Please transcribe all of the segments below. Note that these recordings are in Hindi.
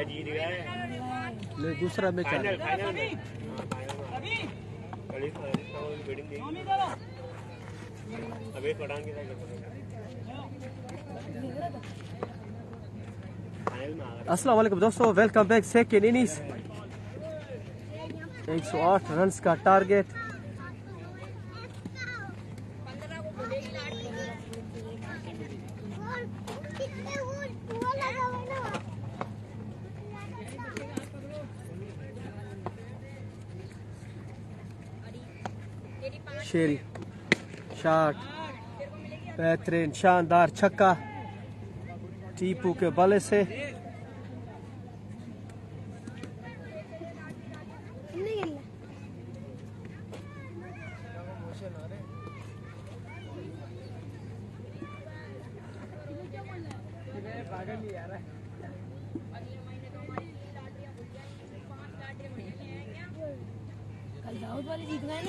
जीत गए। ले दूसरा मैच फाइनल में अभी पढ़ाएंगे अस्सलाम वालेकुम दोस्तों, welcome back. Second innings 108 runs का टारगेट। शेरी शॉट, बेहतरीन शानदार छक्का टीपू के बल्ले से।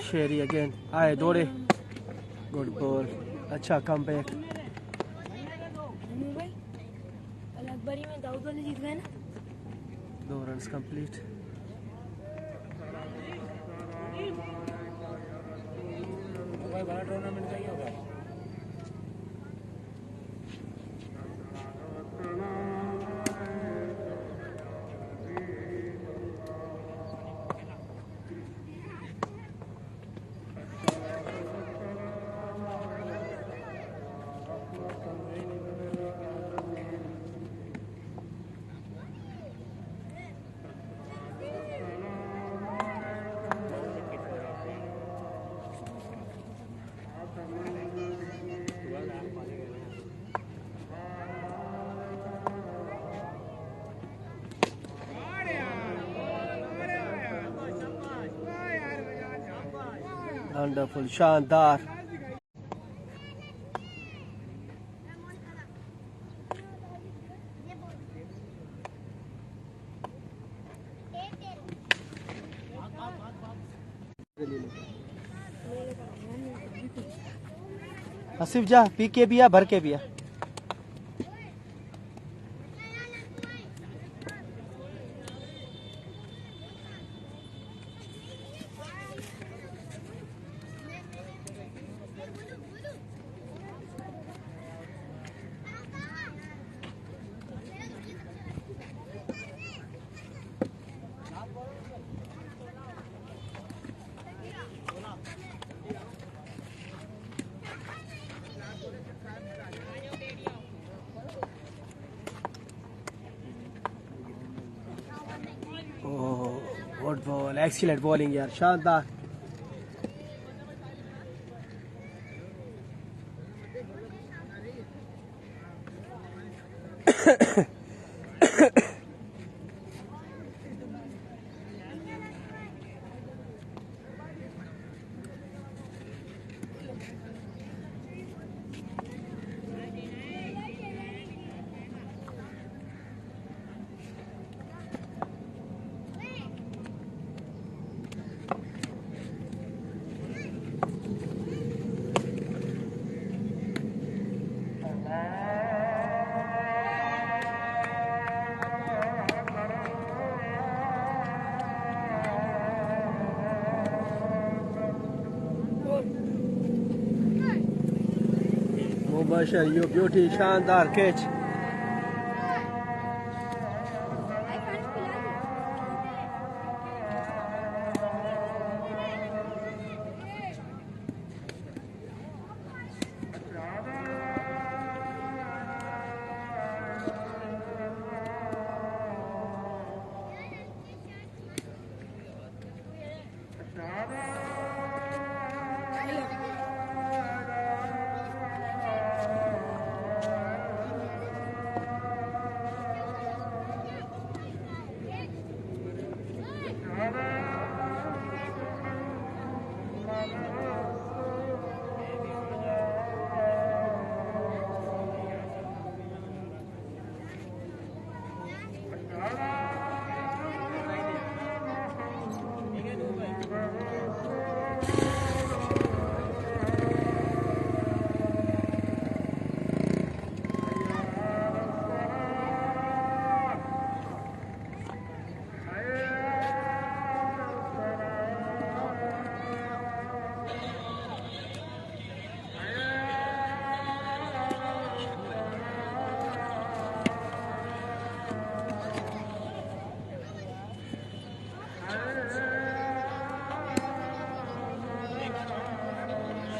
शेरी अगेन आए दौड़े, गुड बॉल, अच्छा कम बैक। अकबरी में दाऊद वाले जीत गए ना। 2 रन्स कंप्लीट। बड़ा टूर्नामेंट चाहिए होगा। वंडरफुल, शानदार। आसिफ जा, पी के भी आ, भर के भी आ। गुड बॉल, एक्सीलेंट बॉलिंग यार, शानदार। मुबशर यू ब्यूटी, शानदार कैच।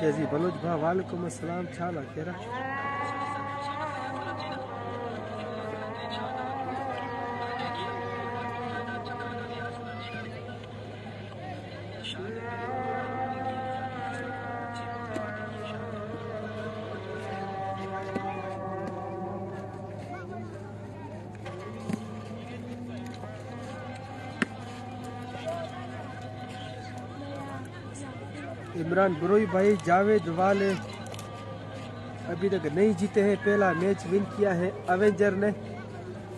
शेजी बलोच भा वालेकुम अस्सलाम छाला केरा इमरान बुरोई भाई जावेद वाले अभी तक नहीं जीते हैं। पहला मैच विन किया है एवेंजर ने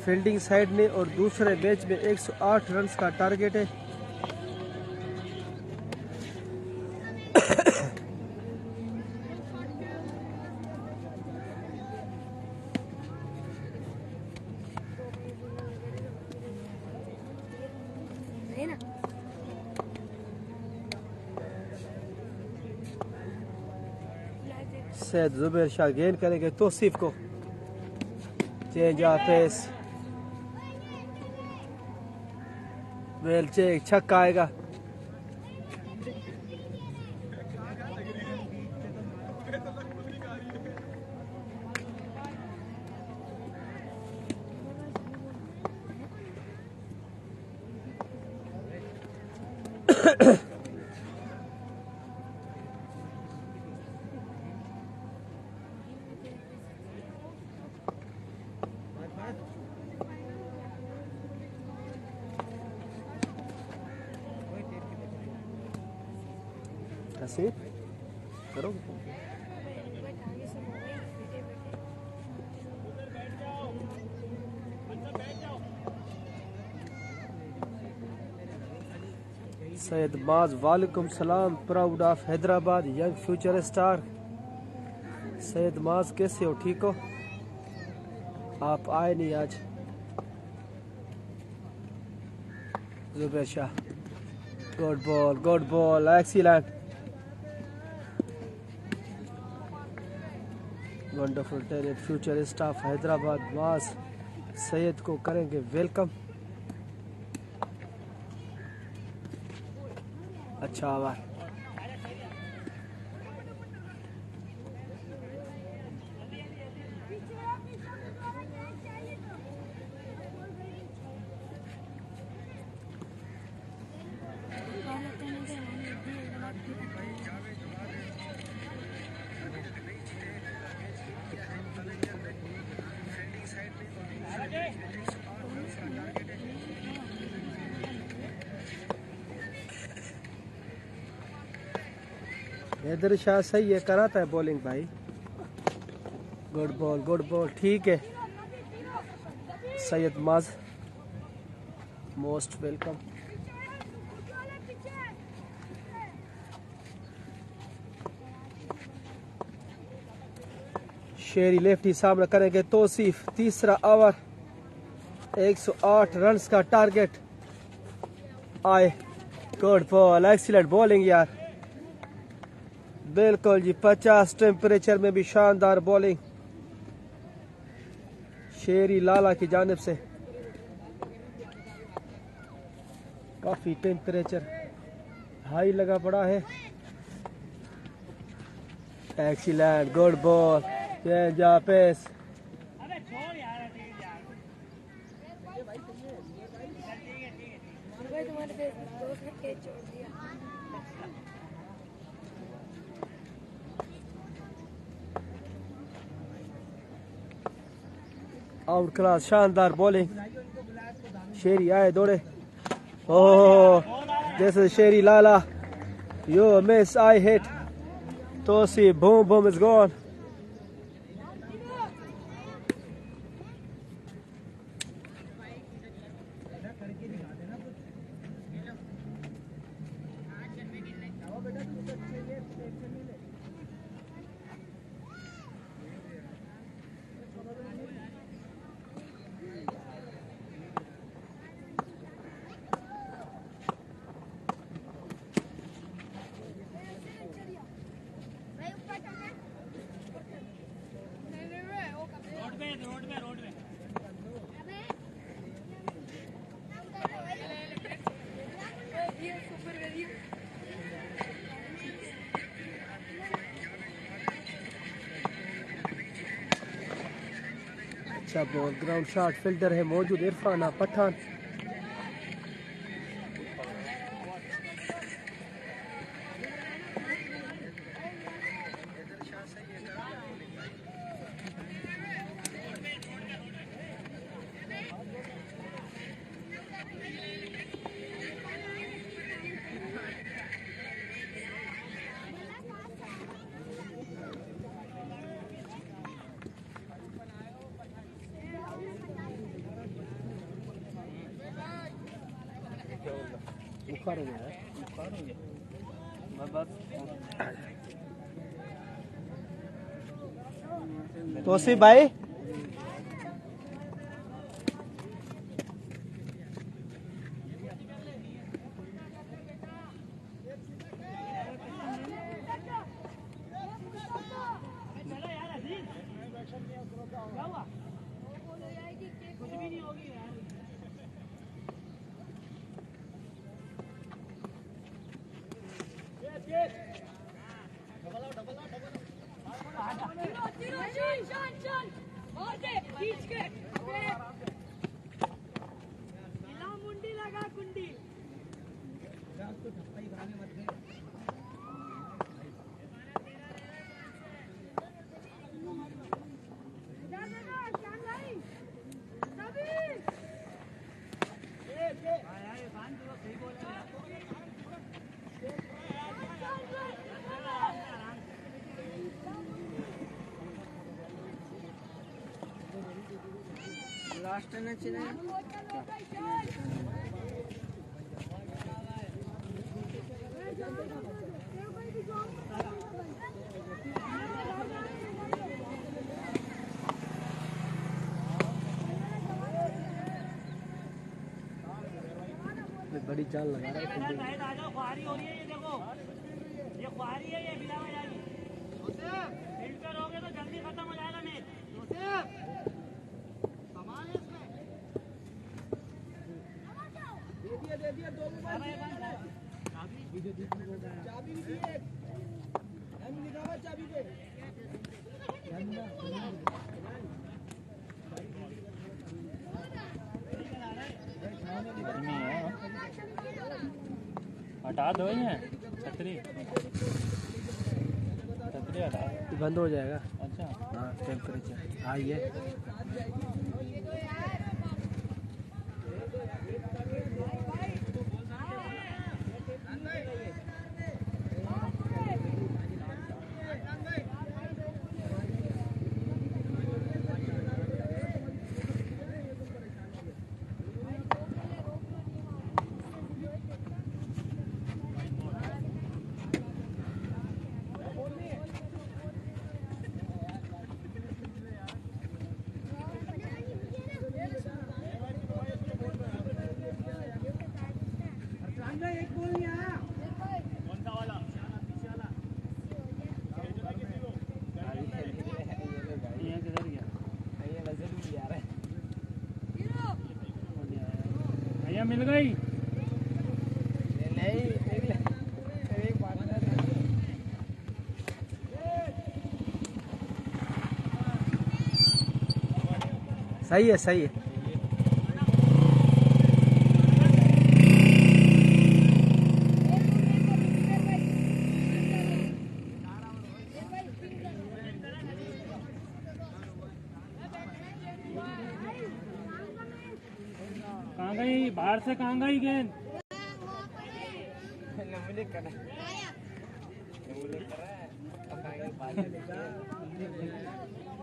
फील्डिंग साइड ने और दूसरे मैच में 108 रन का टारगेट है। है ना सैयद जुबैर शाह गेंद करेंगे तौसीफ को change of pace well check छक्का आएगा। ऐसे करो सैयद माज वालेकुम सलाम proud of Hyderabad young future star. Syed Maaz कैसे हो ठीक हो आप आए नहीं आज। Zubair Shah good ball excellent wonderful talent future star Hyderabad Maaz Syed को करेंगे वेलकम। अच्छा ओवर हैदर शाह सही है कराता है बॉलिंग भाई। गुड बॉल ठीक है। सैयद माज मोस्ट वेलकम। शेरी लेफ्टी सामने करेंगे तौसीफ तीसरा ओवर 108 रन्स का टारगेट आए। गुड बॉल एक्सीलेंट बॉलिंग यार बिल्कुल जी 50 टेम्परेचर में भी शानदार बॉलिंग शेरी लाला की जानिब से। काफी टेम्परेचर हाई लगा पड़ा है। Excellent good ball change of pace तुम्हारे दोस्त ने कैच छोड़ दिया। आउट क्लास शानदार बॉलिंग शेरी आए दौड़े ओह this is Sherry Lala you miss I hit Tauseef boom is gone. अच्छा बॉल ग्राउंड शॉट फील्डर है मौजूद इरफान पठान। बुखार हो गया है तोसी भाई। लास्ट बड़ी जान लगा रहा है। ख्वारी हो रही है ये देखो, ये ख्वारी है, ये बिना में जाएगी। फिल्टर हो गए तो जल्दी खत्म हो जाएगा मैच। दे दिया दो चाबी भी दिए, लिखा हुआ चाबी पे। हटा दो ये छतरी हटा, बंद हो जाएगा। अच्छा हाँ टेम्परेचर हाई है। मिल गई सही है सही है। कहाँ गई बाहर से, कहाँ गई गेंद?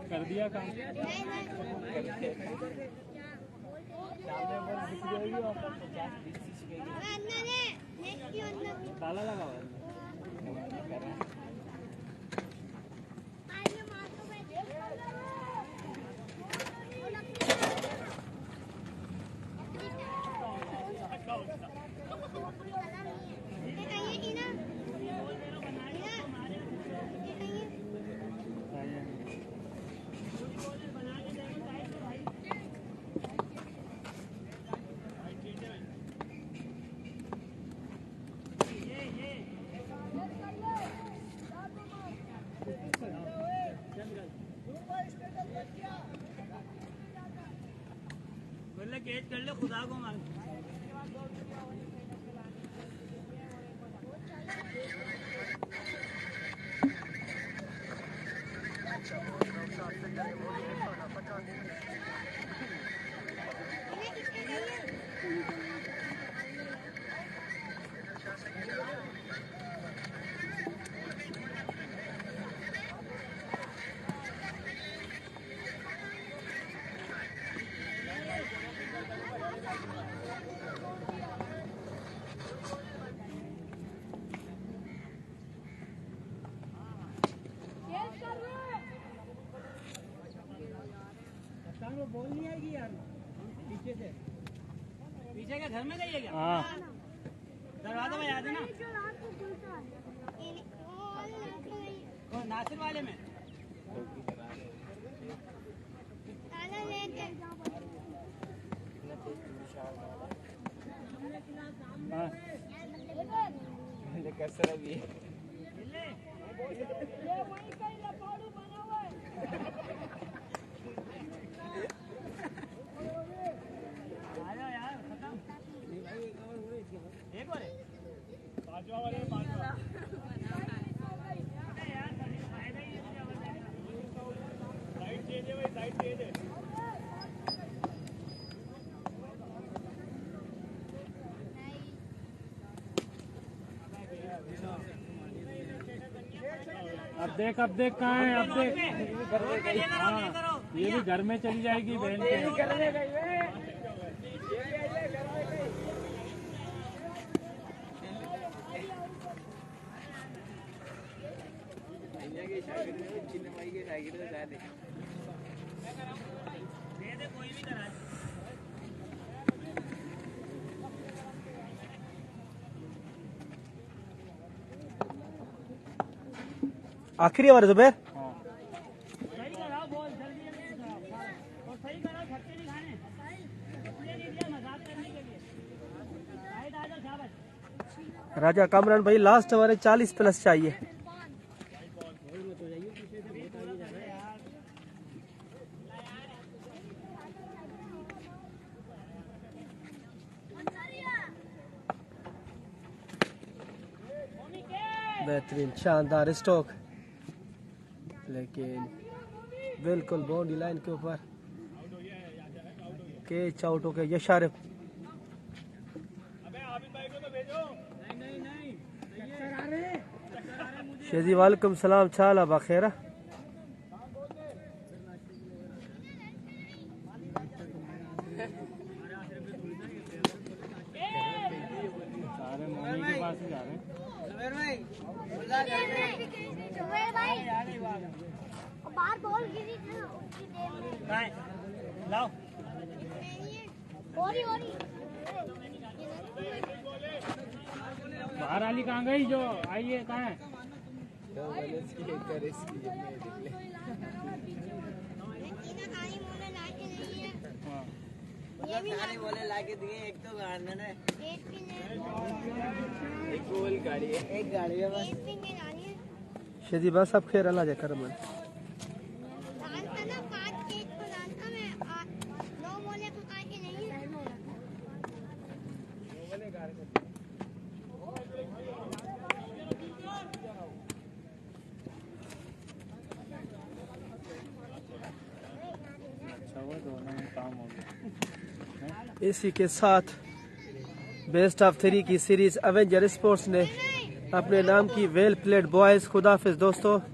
कर दिया काम। ताला लगा हुआ है। खुदा को मांग। बोल नहीं आएगी यार पीछे से। पीछे के घर में गई है क्या? हाँ दरवाजा में याद है ना? वो नासिर वाले में कैसा भी एक और पांचवा वाले अब देख कहाँ है, अब देख। हाँ ये भी घर में चली जाएगी बहन के। आखिरी ओवर जुबैर। सही कराओ बॉल जल्दी और सही कराओ, छक्के नहीं खाने, नहीं दिया मजाक करने के लिए। राइट आ जाओ शाबाश। राजा कामरान भाई लास्ट ओवर है, 40 प्लस चाहिए। बेहतरीन शानदार स्ट्रोक, लेकिन बिल्कुल बाउंड्री लाइन के ऊपर कैच आउट हो गया। यशारिफ शेजी वालेकुम सलाम, चाला बखेरा। सारे मम्मी के पास ही जा रहे हैं। बाहर बॉल गिरी थी ना उसकी देर में। लाओ ओरी बाहर वाली कहाँ गई जो आई है, कहाँ है? हाँ। ये भी बोले लाके दिए, एक तो गाड़ने ने एक भी नहीं, एक गोल गाड़ी है, एक गाड़ी है बस। एक भी नहीं डाली है। शेजी बस अब खेर अल्लाह कर मन डालता ना 5 केक को डालता मैं 9 बोले को काटे नहीं है। अच्छा हुआ दोनों में काम हो गया। इसी के साथ बेस्ट ऑफ 3 की सीरीज एवेंजर स्पोर्ट्स ने अपने नाम की वेल प्लेड बॉयज। खुदाफिज दोस्तों।